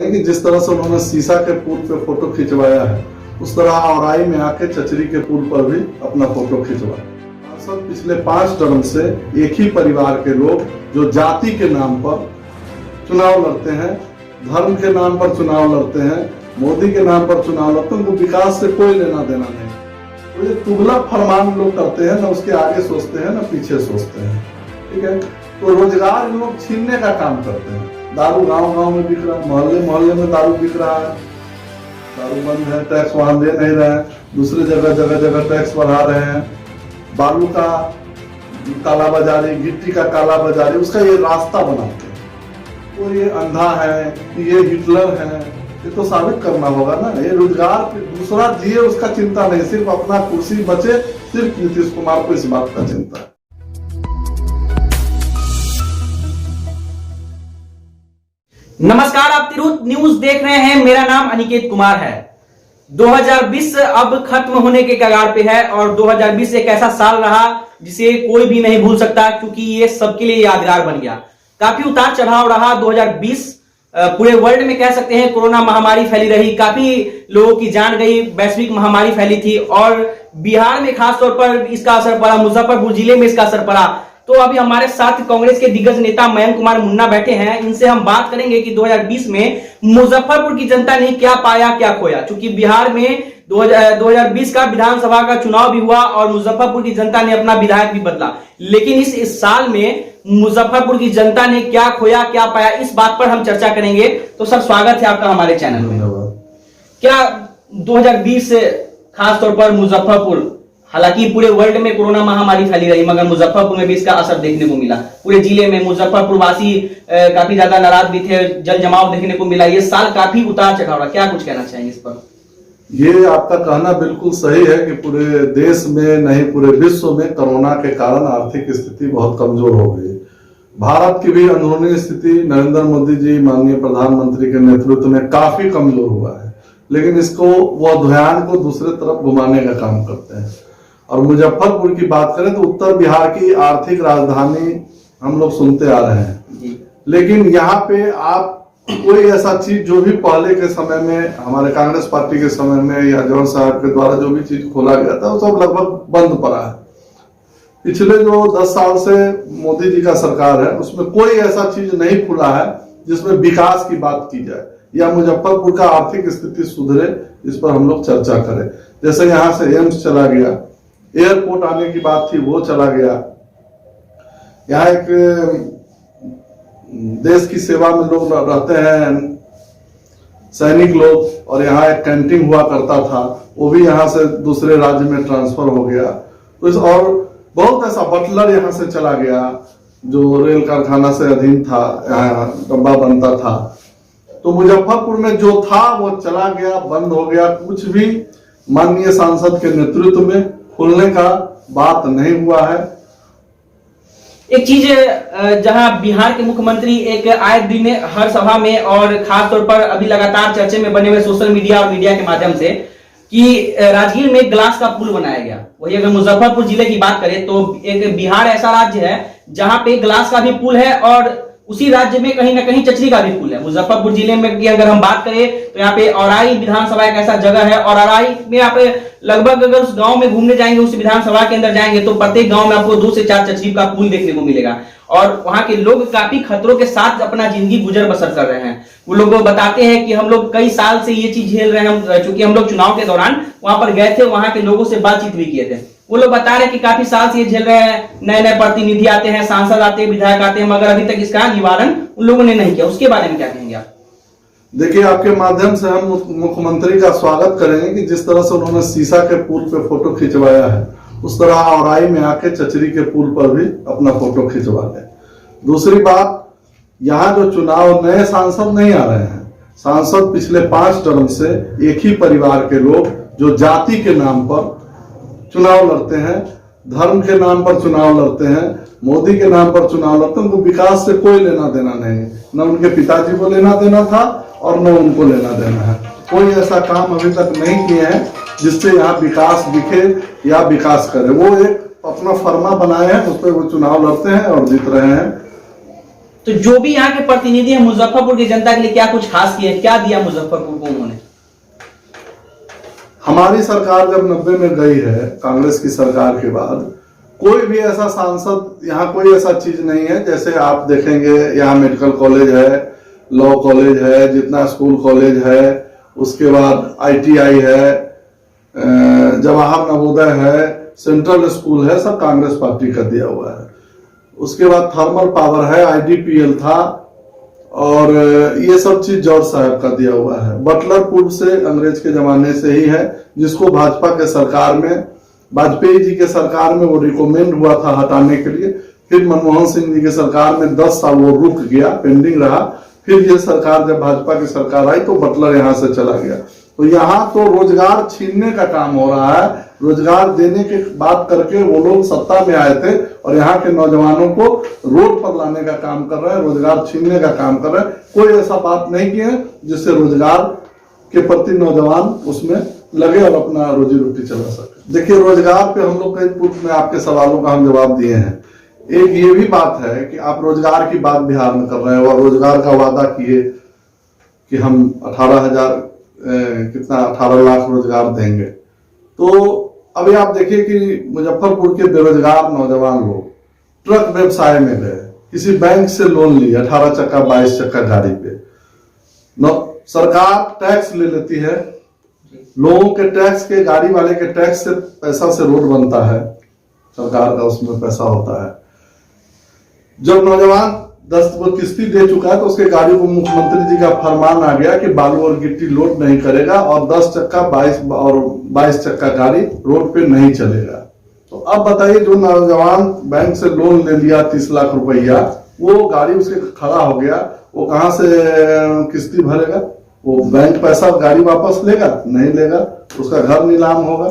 कि जिस तरह से उन्होंने सीसा के पुल पे फोटो खिंचवाया है, उस तरह औराई में आके चचरी के पुल पर भी अपना फोटो खिंचवाया। सांसद पिछले 5 टर्म से एक ही परिवार के लोग जो जाति के नाम पर चुनाव लड़ते हैं, धर्म के नाम पर चुनाव लड़ते हैं, मोदी के नाम पर चुनाव लड़ते हैं, उनको विकास से कोई लेना देना नहीं। तो ये तुगलक फरमान लोग करते हैं, ना उसके आगे सोचते हैं ना पीछे सोचते हैं। ठीक है, तो रोजगार लोग छीनने का काम करते हैं। दारू गांव-गांव में बिक रहा है, मोहल्ले में दारू बिक रहा है, दारू बंद है, टैक्स वहां दे नहीं रहे हैं, दूसरे जगह टैक्स बढ़ा रहे हैं, बालू का कालाबाजारी, गिट्टी का कालाबाजारी, उसका ये रास्ता बनाते हैं। तो ये अंधा है, ये हिटलर है, ये तो साबित करना होगा ना। ये रोजगार दूसरा जिए उसका चिंता नहीं, सिर्फ अपना कुर्सी बचे, सिर्फ नीतीश कुमार को इस बात का चिंता है। नमस्कार, आप तिरहुत न्यूज देख रहे हैं। मेरा नाम अनिकेत कुमार है। 2020 अब खत्म होने के कगार पे है और 2020 एक ऐसा साल रहा जिसे कोई भी नहीं भूल सकता, क्योंकि ये सबके लिए यादगार बन गया। काफी उतार चढ़ाव रहा 2020। पूरे वर्ल्ड में कह सकते हैं कोरोना महामारी फैली रही, काफी लोगों की जान गई, वैश्विक महामारी फैली थी और बिहार में खासतौर पर इसका असर पड़ा, मुजफ्फरपुर जिले में इसका असर पड़ा। तो अभी हमारे साथ कांग्रेस के दिग्गज नेता मयंक कुमार मुन्ना बैठे हैं। इनसे हम बात करेंगे कि 2020 में मुजफ्फरपुर की जनता ने क्या पाया क्या खोया, क्योंकि बिहार में 2020 का विधानसभा का चुनाव भी हुआ और मुजफ्फरपुर की जनता ने अपना विधायक भी बदला। लेकिन इस साल में मुजफ्फरपुर की जनता ने क्या खोया क्या पाया, इस बात पर हम चर्चा करेंगे। तो सर, स्वागत है आपका हमारे चैनल में। क्या 2020 खासतौर पर मुजफ्फरपुर, हालांकि पूरे वर्ल्ड में कोरोना महामारी फैली रही, मगर मुजफ्फरपुर में भी इसका असर देखने को मिला। पूरे जिले में मुजफ्फरपुर वासी काफी ज्यादा नाराज भी थे, जल जमाव देखने को मिला। ये साल काफी उतार चढ़ाव रहा, क्या कुछ कहना चाहेंगे इस पर? ये आपका कहना बिल्कुल सही है कि पूरे देश में नहीं पूरे विश्व में कोरोना के कारण आर्थिक स्थिति बहुत कमजोर हो गई। भारत की भी अंदरूनी स्थिति नरेंद्र मोदी जी माननीय प्रधानमंत्री के नेतृत्व में काफी कमजोर हुआ है, लेकिन इसको वह ध्यान को दूसरे तरफ घुमाने का काम करते हैं। और मुजफ्फरपुर की बात करें तो उत्तर बिहार की आर्थिक राजधानी हम लोग सुनते आ रहे हैं, लेकिन यहाँ पे आप कोई ऐसा चीज जो भी पहले के समय में हमारे कांग्रेस पार्टी के समय में या जवाहर साहब के द्वारा जो भी चीज खोला गया था वो सब लगभग बंद पड़ा है। पिछले जो 10 साल से मोदी जी का सरकार है उसमें कोई ऐसा चीज नहीं खुला है जिसमें विकास की बात की जाए या मुजफ्फरपुर का आर्थिक स्थिति सुधरे, इस पर हम लोग चर्चा करें। जैसे यहाँ से एम्स चला गया, एयरपोर्ट आने की बात थी वो चला गया, यहाँ एक देश की सेवा में लोग रहते हैं सैनिक लोग, और यहाँ एक कैंटीन हुआ करता था वो भी यहाँ से दूसरे राज्य में ट्रांसफर हो गया। तो और बहुत ऐसा बटलर यहाँ से चला गया जो रेल कारखाना से अधीन था, यहाँ डब्बा बनता था। तो मुजफ्फरपुर में जो था वो चला गया, बंद हो गया। कुछ भी माननीय सांसद के नेतृत्व में खुलने का बात नहीं हुआ है। एक चीज जहां बिहार के मुख्यमंत्री एक आए दिन हर सभा में और खासतौर पर अभी लगातार चर्चे में बने हुए सोशल मीडिया और मीडिया के माध्यम से कि राजगीर में ग्लास का पुल बनाया गया। वही अगर मुजफ्फरपुर जिले की बात करें तो एक बिहार ऐसा राज्य है जहां पे ग्लास का भी पुल है और उसी राज्य में कहीं ना कहीं चचरी का भी पुल है। मुजफ्फरपुर जिले में की अगर हम बात करें तो यहाँ पे औराई विधानसभा एक ऐसा जगह है और औराई में आप लगभग अगर उस गांव में घूमने जाएंगे, उस विधानसभा के अंदर जाएंगे तो प्रत्येक गांव में आपको 2 से 4 चचरी का पुल देखने को मिलेगा और वहां के लोग काफी खतरों के साथ अपना जिंदगी गुजर बसर कर रहे हैं। वो लोग बताते हैं कि हम लोग कई साल से ये चीज झेल रहे हैं। चूंकि हम लोग चुनाव के दौरान वहां पर गए थे, वहां के लोगों से बातचीत भी किए थे। वो लोग बता रहे हैं कि काफी साल से ये झेल रहे हैं, नए नए प्रतिनिधि आते हैं, सांसद आते हैं, विधायक आते हैं, मगर अभी तक इसका निवारण उन लोगों ने नहीं किया। उसके बारे में क्या कहेंगे आप? देखिए, आपके माध्यम से हम मुख्यमंत्री का स्वागत करेंगे कि जिस तरह से उन्होंने सीसा के पुल पे फोटो खिंचवाया है, उस तरह औराई में आके चचरी के पुल पर भी अपना फोटो खिंचवा लें। दूसरी बात, यहाँ जो चुनाव नए सांसद नहीं आ रहे हैं, सांसद पिछले 5 टर्म से एक ही परिवार के लोग जो जाति के नाम पर चुनाव लड़ते हैं, धर्म के नाम पर चुनाव लड़ते हैं, मोदी के नाम पर चुनाव लड़ते हैं, उनको विकास से कोई लेना देना नहीं। न उनके पिताजी को लेना देना था और न उनको लेना देना है। कोई ऐसा काम अभी तक नहीं किए हैं जिससे यहाँ विकास दिखे या विकास करे। वो एक अपना फर्मा बनाए हैं, उस पर वो चुनाव लड़ते हैं और जीत रहे हैं। तो जो भी यहाँ के प्रतिनिधि हैं मुजफ्फरपुर की जनता के लिए क्या कुछ खास किया, क्या दिया मुजफ्फरपुर को उन्होंने? हमारी सरकार जब 90 में गई है, कांग्रेस की सरकार के बाद, कोई भी ऐसा सांसद, यहाँ कोई ऐसा चीज नहीं है। जैसे आप देखेंगे यहाँ मेडिकल कॉलेज है, लॉ कॉलेज है, जितना स्कूल कॉलेज है, उसके बाद ITI है, जवाहर नवोदय है, सेंट्रल स्कूल है, सब कांग्रेस पार्टी का दिया हुआ है। उसके बाद थर्मल पावर है, IDPL था, और ये सब चीज जॉर्ज साहब का दिया हुआ है। बटलर पूर्व से अंग्रेज के जमाने से ही है, जिसको भाजपा के सरकार में, वाजपेयी जी के सरकार में वो रिकमेंड हुआ था हटाने के लिए। फिर मनमोहन सिंह जी के सरकार में 10 साल वो रुक गया, पेंडिंग रहा। फिर ये सरकार, जब भाजपा की सरकार आई तो बटलर यहाँ से चला गया। तो यहाँ तो रोजगार छीनने का काम हो रहा है। रोजगार देने की बात करके वो लोग सत्ता में आए थे और यहाँ के नौजवानों को रोड पर लाने का काम कर रहे हैं, रोजगार छीनने का काम कर रहे हैं। कोई ऐसा बात नहीं की है जिससे रोजगार के प्रति नौजवान उसमें लगे और अपना रोजी रोटी चला सके। देखिए, रोजगार पे हम लोग कई पूर्व में आपके सवालों का हम जवाब दिए हैं। एक ये भी बात है कि आप रोजगार की बात बिहार में कर रहे हैं और रोजगार का वादा किए कि हम 18 लाख रोजगार देंगे। तो अभी आप देखिए कि मुजफ्फरपुर के बेरोजगार नौजवान लोग ट्रक व्यवसाय में गए, किसी बैंक से लोन लिया 18 चक्का 22 चक्का गाड़ी पे। सरकार टैक्स ले लेती है, लोगों के टैक्स के, गाड़ी वाले के टैक्स से पैसा से रोड बनता है, सरकार का उसमें पैसा होता है। जब नौजवान 10 को किस्ती दे चुका है तो उसके गाड़ी को मुख्यमंत्री जी का फरमान आ गया कि बालू और गिट्टी लोड नहीं करेगा और 10 चक्का 22 चक्का गाड़ी रोड पे नहीं चलेगा। तो अब बताइए, जो नौजवान बैंक से लोन ले लिया 30 लाख रुपया, वो गाड़ी उसके खड़ा हो गया, वो कहां से किस्ती भरेगा? वो बैंक पैसा गाड़ी वापस लेगा? नहीं लेगा, उसका घर नीलाम होगा।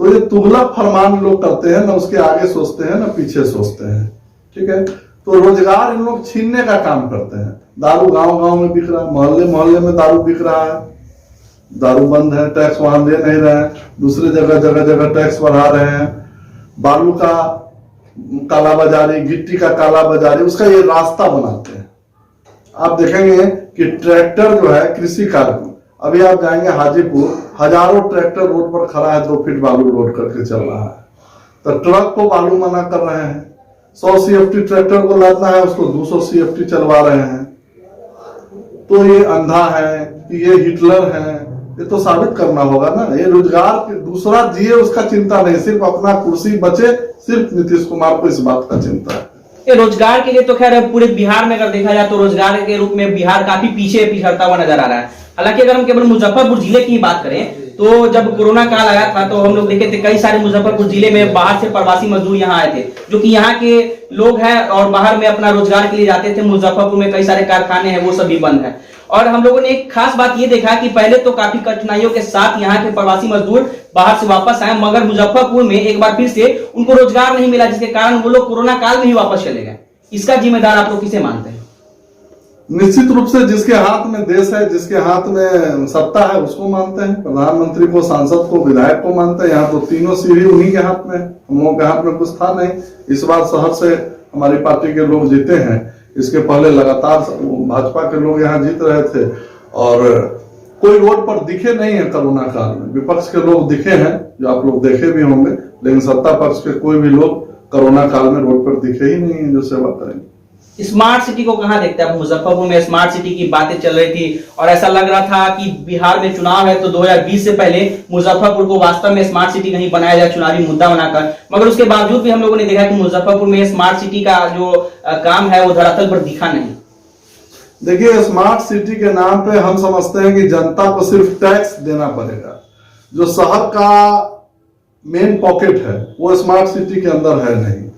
तो ये तुगलक फरमान लोग करते हैं, ना उसके आगे सोचते हैं ना पीछे सोचते हैं। ठीक है, तो रोजगार इन लोग छीनने का काम करते हैं। दारू गांव गांव में बिक रहा है, मोहल्ले मोहल्ले में दारू बिक रहा है, दारू बंद है, टैक्स वहां दे नहीं रहे हैं, दूसरे जगह जगह जगह टैक्स बढ़ा रहे हैं। बालू का कालाबाजारी, गिट्टी का कालाबाजारी, उसका ये रास्ता बनाते हैं। आप देखेंगे कि ट्रैक्टर जो है कृषि कार्य, अभी आप जाएंगे हाजीपुर, हजारों ट्रैक्टर रोड पर खड़ा है, 2 फीट बालू लोड करके चल रहा है। तो ट्रक को बालू मना कर रहे हैं, 100 CFT ट्रैक्टर को लादना है, उसको 200 CFT चलवा रहे हैं। तो ये अंधा है, ये हिटलर है, ये तो साबित करना होगा ना। ये रोजगार दूसरा जिए उसका चिंता नहीं, सिर्फ अपना कुर्सी बचे, सिर्फ नीतीश कुमार को इस बात का चिंता है। ये रोजगार के लिए तो खैर पूरे बिहार में अगर देखा जाए तो रोजगार के रूप में बिहार काफी पीछे पिछड़ता हुआ नजर आ रहा है। हालांकि अगर हम केवल मुजफ्फरपुर जिले की बात करें तो जब कोरोना काल आया था तो हम लोग देखे थे कई सारे मुजफ्फरपुर जिले में बाहर से प्रवासी मजदूर यहाँ आए थे, जो कि यहाँ के लोग हैं और बाहर में अपना रोजगार के लिए जाते थे। मुजफ्फरपुर में कई सारे कारखाने हैं, वो सभी बंद है। और हम लोगों ने एक खास बात ये देखा कि पहले तो काफी कठिनाइयों के साथ यहाँ के प्रवासी मजदूर बाहर से वापस आए, मगर मुजफ्फरपुर में एक बार फिर से उनको रोजगार नहीं मिला, जिसके कारण वो लोग कोरोना काल में ही वापस चले गए। इसका जिम्मेदार आप लोग किसे मानते हैं? निश्चित रूप से जिसके हाथ में देश है, जिसके हाथ में सत्ता है, उसको मानते हैं। प्रधानमंत्री को, सांसद को, विधायक को मानते हैं। यहाँ तो तीनों सीढ़ी उन्हीं के हाथ में है, हम लोगों के हाथ में कुछ था नहीं। इस बार शहर से हमारी पार्टी के लोग जीते हैं, इसके पहले लगातार भाजपा के लोग यहाँ जीत रहे थे और कोई रोड पर दिखे नहीं है कोरोना काल में। विपक्ष के लोग दिखे हैं, जो आप लोग देखे भी होंगे, लेकिन सत्ता पक्ष के कोई भी लोग कोरोना काल में रोड पर दिखे ही नहीं है जो सेवा करेंगे। स्मार्ट सिटी को कहां देखते हैं? मुजफ्फरपुर में स्मार्ट सिटी की बातें चल रही थी और ऐसा लग रहा था कि बिहार में चुनाव है तो 2020 से पहले मुजफ्फरपुर को वास्तव में स्मार्ट सिटी नहीं बनाया जाए, चुनावी मुद्दा बनाकर। मगर उसके बावजूद भी हम लोगों ने देखा कि मुजफ्फरपुर में स्मार्ट सिटी का जो काम है वो धरातल पर दिखा नहीं। देखिए, स्मार्ट सिटी के नाम पे हम समझते हैं कि जनता को सिर्फ टैक्स देना पड़ेगा। जो शहर का मेन पॉकेट है वो स्मार्ट सिटी के अंदर है नहीं।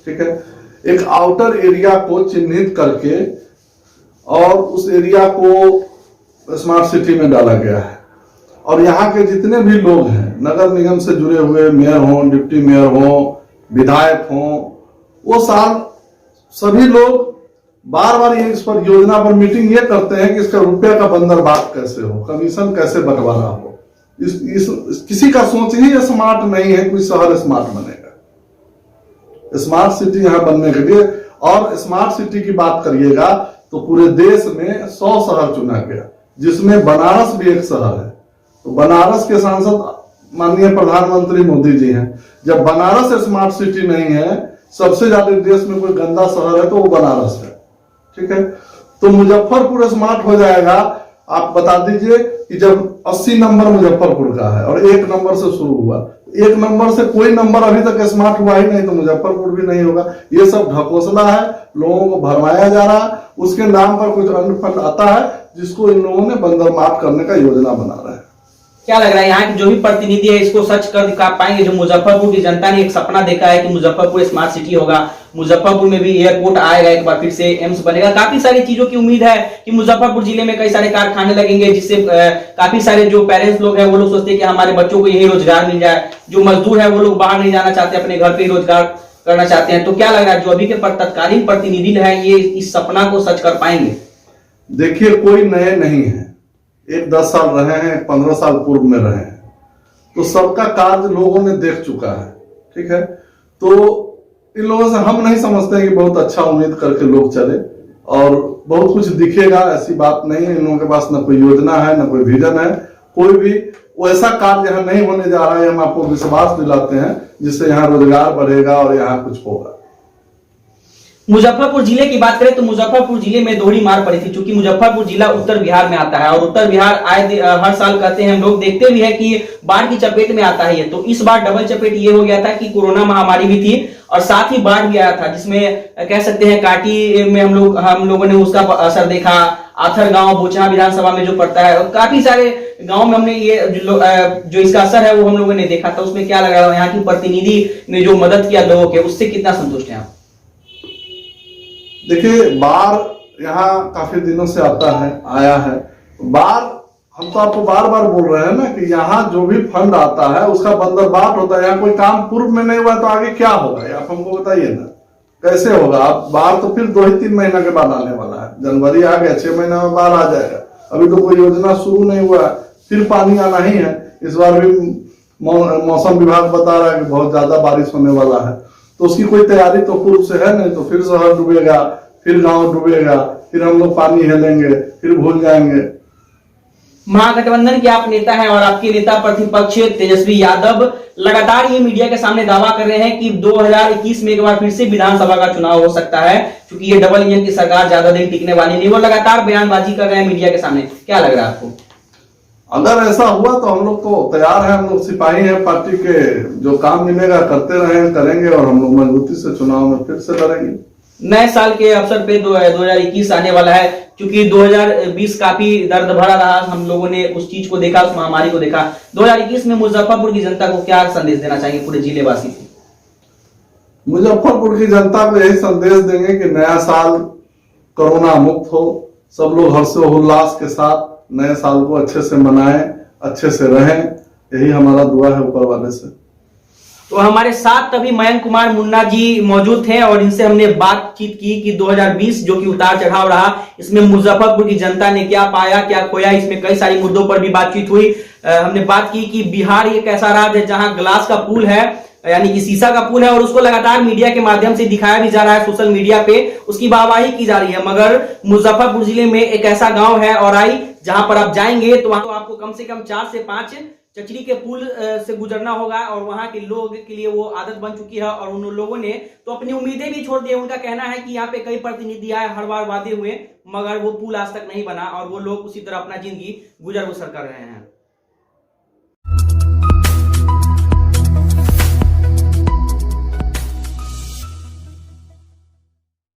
ठीक है, एक आउटर एरिया को चिन्हित करके और उस एरिया को स्मार्ट सिटी में डाला गया है। और यहाँ के जितने भी लोग हैं, नगर निगम से जुड़े हुए, मेयर हों, डिप्टी मेयर हों, विधायक हों, वो सभी लोग बार बार इस पर योजना पर मीटिंग ये करते हैं कि इसका रुपया का बंदरबांट कैसे हो, कमीशन कैसे बंटवारा हो। किसी का सोच ही स्मार्ट नहीं है, कोई शहर स्मार्ट बनेगा। स्मार्ट सिटी यहाँ बनने के लिए और स्मार्ट सिटी की बात करिएगा तो पूरे देश में 100 शहर चुना गया, जिसमें बनारस भी एक शहर है। तो बनारस के सांसद माननीय प्रधानमंत्री मोदी जी हैं। जब बनारस स्मार्ट सिटी नहीं है, सबसे ज्यादा देश में कोई गंदा शहर है तो वो बनारस है। ठीक है, तो मुजफ्फरपुर स्मार्ट हो जाएगा। आप बता दीजिए कि जब 80 नंबर मुजफ्फरपुर का है और 1 नंबर से शुरू हुआ, 1 नंबर से कोई नंबर अभी तक स्मार्ट हुआ ही नहीं, तो मुजफ्फरपुर भी नहीं होगा। ये सब ढकोसला है, लोगों को भरमाया जा रहा है। उसके नाम पर कुछ अन्य फंड आता है जिसको इन लोगों ने बंदरमात करने का योजना बना रहे हैं। क्या लग रहा है यहाँ के जो भी प्रतिनिधि है इसको सच कर दिखा पाएंगे? जो मुजफ्फरपुर की जनता ने एक सपना देखा है कि मुजफ्फरपुर स्मार्ट सिटी होगा, मुजफ्फरपुर में भी एयरपोर्ट आएगा, एक बार फिर से एम्स बनेगा, काफी सारी चीजों की उम्मीद है कि मुजफ्फरपुर जिले में कई सारे कारखाने लगेंगे, जिससे काफी सारे जो पेरेंट्स लोग हैं वो लोग सोचते हैं कि हमारे बच्चों को यही रोजगार मिल जाए। जो मजदूर है वो लोग बाहर नहीं जाना चाहते, अपने घर पे ही रोजगार करना चाहते हैं। तो क्या लग रहा है जो अभी के तत्कालीन प्रतिनिधि है ये इस सपना को सच कर पाएंगे? देखिए, कोई नए नहीं है, एक 10 साल रहे हैं, 15 साल पूर्व में रहे हैं, तो सबका कार्य लोगों ने देख चुका है। ठीक है, तो इन लोगों से हम नहीं समझते कि बहुत अच्छा उम्मीद करके लोग चले और बहुत कुछ दिखेगा, ऐसी बात नहीं है। इन लोगों के पास न कोई योजना है, न कोई विजन है, कोई भी वैसा कार्य यहाँ नहीं होने जा रहा है। हम आपको विश्वास दिलाते हैं जिससे यहाँ रोजगार बढ़ेगा और यहाँ कुछ होगा। मुजफ्फरपुर जिले की बात करें तो मुजफ्फरपुर जिले में दोहरी मार पड़ी थी, क्योंकि मुजफ्फरपुर जिला उत्तर बिहार में आता है और उत्तर बिहार हर साल कहते हैं, हम लोग देखते भी हैं कि बाढ़ की चपेट में आता है। तो इस बार डबल चपेट ये हो गया था कि कोरोना महामारी भी थी और साथ ही बाढ़ भी आया था, जिसमें कह सकते हैं काटी में हम लोगों ने उसका असर देखा। आथर गांव बोचहा विधानसभा में जो पड़ता है, और काफी सारे गांव में हमने ये जो इसका असर है वो हम लोगों ने देखा था। उसमें क्या लग रहा है यहाँ की प्रतिनिधि ने जो मदद किया लोगों के, उससे कितना संतुष्ट है आप? देखिए, बाढ़ यहाँ काफी दिनों से आया है। बाढ़ हम तो आपको बार बार बोल रहे हैं ना कि यहाँ जो भी फंड आता है उसका बंदरबाट होता है। यहाँ कोई काम पूर्व में नहीं हुआ तो आगे क्या होगा, आप हमको बताइए ना, कैसे होगा? आप बाढ़ तो फिर 2 ही 3 महीना के बाद आने वाला है। जनवरी आ गया, 6 महीना में बाढ़ आ जाएगा। अभी तो कोई योजना शुरू नहीं हुआ है, फिर पानी आना ही है। इस बार भी मौसम विभाग बता रहा है कि बहुत ज्यादा बारिश होने वाला है, तो उसकी कोई तैयारी तो पूर्व से है नहीं। तो फिर शहर डूबेगा, फिर गांव डूबेगा, फिर हम लोग पानी हिलेंगे, फिर भूल जाएंगे। महागठबंधन के आप नेता हैं और आपके नेता प्रतिपक्ष तेजस्वी यादव लगातार ये मीडिया के सामने दावा कर रहे हैं कि 2021 में एक बार फिर से विधानसभा का चुनाव हो सकता है, क्योंकि ये डबल इंजन की सरकार ज्यादा दिन टिकने वाली नहीं। वो लगातार बयानबाजी कर रहे हैं मीडिया के सामने। क्या लग रहा है आपको? अगर ऐसा हुआ तो हम लोग तो तैयार हैं, हम लोग सिपाही हैं पार्टी के, जो काम मिलेगा करते रहें, करेंगे और हम लोग मजबूती से चुनाव में फिर से लड़ेंगे। नए साल के अवसर पे 2021 आने वाला है, क्योंकि 2020 काफी दर्द भरा रहा। हम लोगों ने उस चीज को देखा, उस महामारी को देखा। 2021 में मुजफ्फरपुर की जनता को क्या संदेश देना चाहिए, पूरे जिले वासी को? मुजफ्फरपुर की जनता को यही संदेश देंगे कि नया साल कोरोना मुक्त हो, सब लोग हर्षोल्लास के साथ नए साल को अच्छे से मनाएं, अच्छे से रहें। यही हमारा दुआ है ऊपर वाले से। तो हमारे साथ अभी मयंक कुमार मुन्ना जी मौजूद थे और इनसे हमने बातचीत की कि 2020 जो कि उतार चढ़ाव रहा, इसमें मुजफ्फरपुर की जनता ने क्या पाया, क्या खोया। इसमें कई सारी मुद्दों पर भी बातचीत हुई। हमने बात की कि बिहार एक ऐसा राज्य है जहां ग्लास का पुल है, यानी कि शीशा का पुल है, और उसको लगातार मीडिया के माध्यम से दिखाया भी जा रहा है, सोशल मीडिया पे उसकी वाहवाही की जा रही है। मगर मुजफ्फरपुर जिले में एक ऐसा गांव है औराई, जहां पर आप जाएंगे तो वहां तो आपको कम से कम 4 से 5 चचरी के पुल से गुजरना होगा, और वहां के लोग के लिए वो आदत बन चुकी है। और उन लोगों ने तो अपनी उम्मीदें भी छोड़ दी। उनका कहना है कि यहाँ पे कई प्रतिनिधि आए, हर बार वादे हुए, मगर वो पुल आज तक नहीं बना और वो लोग उसी तरह अपना जिंदगी गुजर बसर कर रहे हैं।